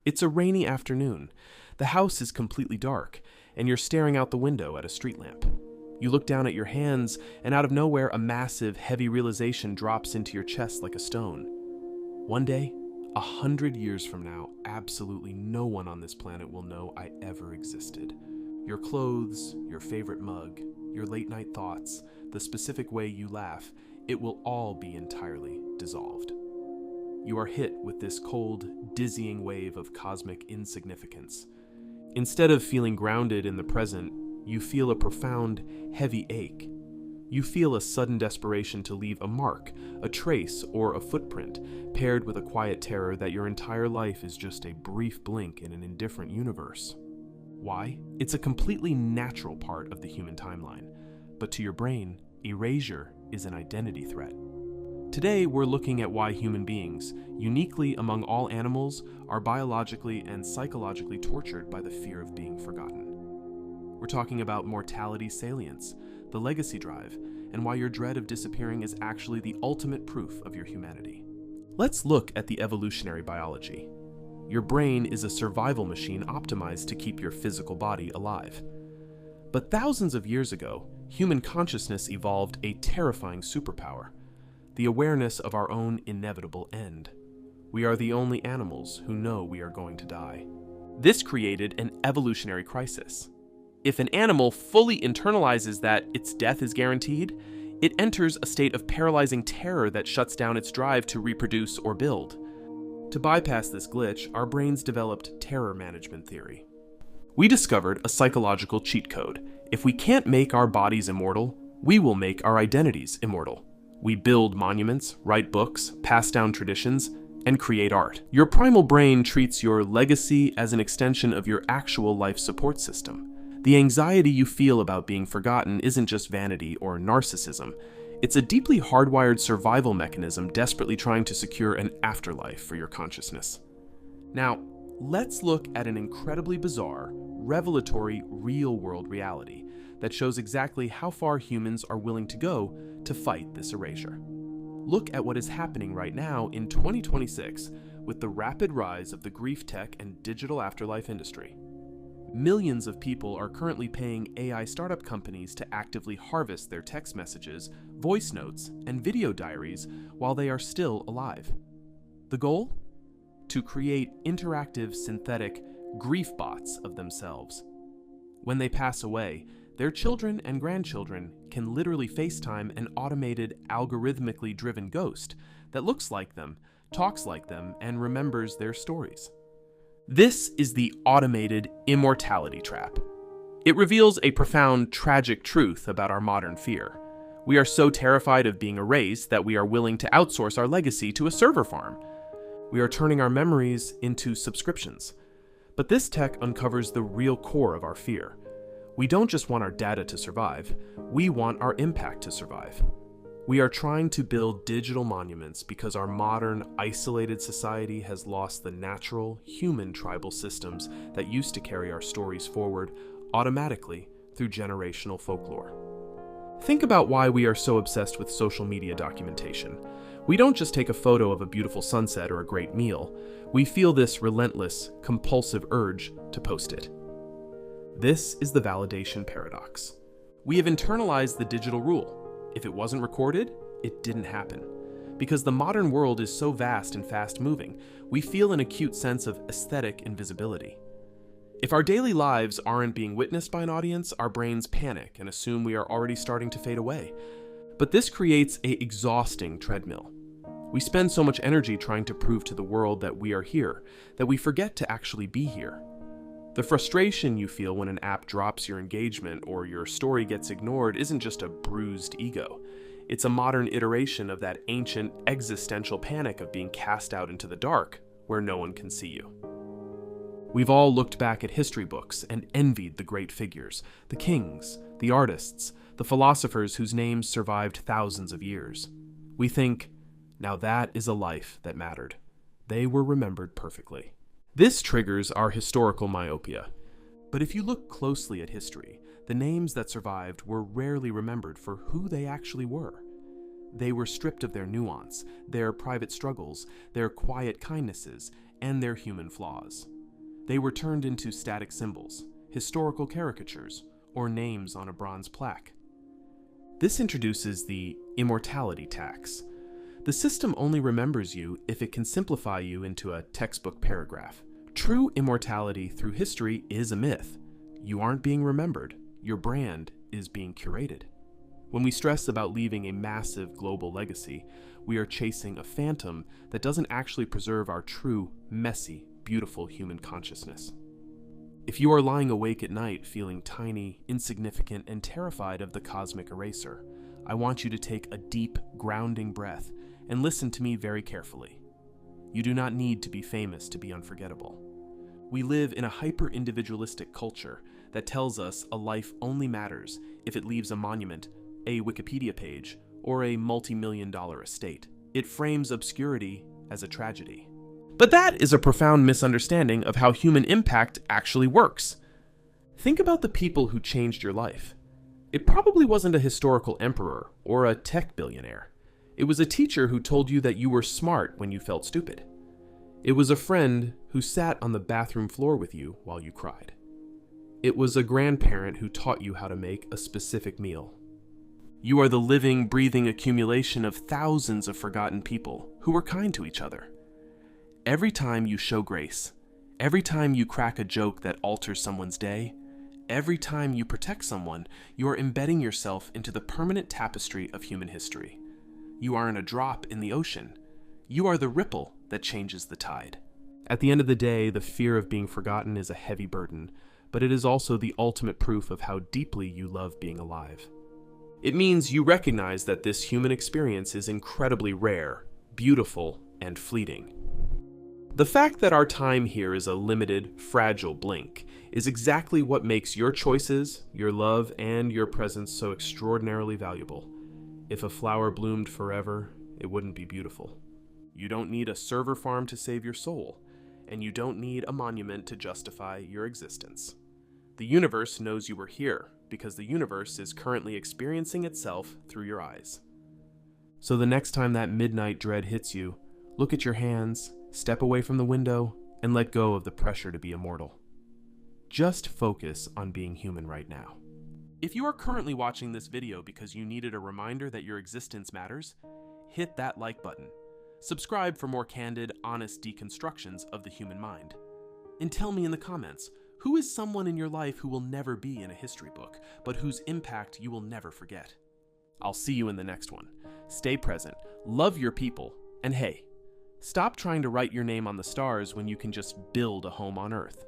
It's a rainy afternoon. The house is completely dark, and you're staring out the window at a street lamp. You look down at your hands, and out of nowhere, a massive, heavy realization drops into your chest like a stone. One day, 100 years from now, absolutely no one on this planet will know I ever existed. Your clothes, your favorite mug, your late-night thoughts, the specific way you laugh, it will all be entirely dissolved. You are hit with this cold, dizzying wave of cosmic insignificance. Instead of feeling grounded in the present, you feel a profound, heavy ache. You feel a sudden desperation to leave a mark, a trace, or a footprint, paired with a quiet terror that your entire life is just a brief blink in an indifferent universe. Why? It's a completely natural part of the human timeline, but to your brain, erasure is an identity threat. Today, we're looking at why human beings, uniquely among all animals, are biologically and psychologically tortured by the fear of being forgotten. We're talking about mortality salience, the legacy drive, and why your dread of disappearing is actually the ultimate proof of your humanity. Let's look at the evolutionary biology. Your brain is a survival machine optimized to keep your physical body alive. But thousands of years ago, human consciousness evolved a terrifying superpower: the awareness of our own inevitable end. We are the only animals who know we are going to die. This created an evolutionary crisis. If an animal fully internalizes that its death is guaranteed, it enters a state of paralyzing terror that shuts down its drive to reproduce or build. To bypass this glitch, our brains developed terror management theory. We discovered a psychological cheat code. If we can't make our bodies immortal, we will make our identities immortal. We build monuments, write books, pass down traditions, and create art. Your primal brain treats your legacy as an extension of your actual life support system. The anxiety you feel about being forgotten isn't just vanity or narcissism. It's a deeply hardwired survival mechanism desperately trying to secure an afterlife for your consciousness. Now, let's look at an incredibly bizarre, revelatory, real-world reality that shows exactly how far humans are willing to go to fight this erasure. Look at what is happening right now in 2026 with the rapid rise of the grief tech and digital afterlife industry. Millions of people are currently paying AI startup companies to actively harvest their text messages, voice notes, and video diaries while they are still alive. The goal? To create interactive, synthetic grief bots of themselves. When they pass away, their children and grandchildren can literally FaceTime an automated, algorithmically driven ghost that looks like them, talks like them, and remembers their stories. This is the automated immortality trap. It reveals a profound, tragic truth about our modern fear. We are so terrified of being erased that we are willing to outsource our legacy to a server farm. We are turning our memories into subscriptions. But this tech uncovers the real core of our fear. We don't just want our data to survive, we want our impact to survive. We are trying to build digital monuments because our modern, isolated society has lost the natural, human tribal systems that used to carry our stories forward automatically through generational folklore. Think about why we are so obsessed with social media documentation. We don't just take a photo of a beautiful sunset or a great meal. We feel this relentless, compulsive urge to post it. This is the validation paradox. We have internalized the digital rule. If it wasn't recorded, it didn't happen. Because the modern world is so vast and fast-moving, we feel an acute sense of aesthetic invisibility. If our daily lives aren't being witnessed by an audience, our brains panic and assume we are already starting to fade away. But this creates an exhausting treadmill. We spend so much energy trying to prove to the world that we are here, that we forget to actually be here. The frustration you feel when an app drops your engagement or your story gets ignored isn't just a bruised ego. It's a modern iteration of that ancient existential panic of being cast out into the dark, where no one can see you. We've all looked back at history books and envied the great figures, the kings, the artists, the philosophers whose names survived thousands of years. We think, now that is a life that mattered. They were remembered perfectly. This triggers our historical myopia. But if you look closely at history, the names that survived were rarely remembered for who they actually were. They were stripped of their nuance, their private struggles, their quiet kindnesses, and their human flaws. They were turned into static symbols, historical caricatures, or names on a bronze plaque. This introduces the immortality tax. The system only remembers you if it can simplify you into a textbook paragraph. True immortality through history is a myth. You aren't being remembered. Your brand is being curated. When we stress about leaving a massive global legacy, we are chasing a phantom that doesn't actually preserve our true, messy, beautiful human consciousness. If you are lying awake at night feeling tiny, insignificant, and terrified of the cosmic eraser, I want you to take a deep, grounding breath and listen to me very carefully. You do not need to be famous to be unforgettable. We live in a hyper-individualistic culture that tells us a life only matters if it leaves a monument, a Wikipedia page, or a multi-million-dollar estate. It frames obscurity as a tragedy. But that is a profound misunderstanding of how human impact actually works. Think about the people who changed your life. It probably wasn't a historical emperor or a tech billionaire. It was a teacher who told you that you were smart when you felt stupid. It was a friend who sat on the bathroom floor with you while you cried. It was a grandparent who taught you how to make a specific meal. You are the living, breathing accumulation of thousands of forgotten people who were kind to each other. Every time you show grace, every time you crack a joke that alters someone's day, every time you protect someone, you are embedding yourself into the permanent tapestry of human history. You aren't a drop in the ocean. You are the ripple that changes the tide. At the end of the day, the fear of being forgotten is a heavy burden, but it is also the ultimate proof of how deeply you love being alive. It means you recognize that this human experience is incredibly rare, beautiful, and fleeting. The fact that our time here is a limited, fragile blink is exactly what makes your choices, your love, and your presence so extraordinarily valuable. If a flower bloomed forever, it wouldn't be beautiful. You don't need a server farm to save your soul, and you don't need a monument to justify your existence. The universe knows you were here because the universe is currently experiencing itself through your eyes. So the next time that midnight dread hits you, look at your hands, step away from the window, and let go of the pressure to be immortal. Just focus on being human right now. If you are currently watching this video because you needed a reminder that your existence matters, hit that like button. Subscribe for more candid, honest deconstructions of the human mind. And tell me in the comments, who is someone in your life who will never be in a history book, but whose impact you will never forget? I'll see you in the next one. Stay present, love your people, and hey, stop trying to write your name on the stars when you can just build a home on Earth.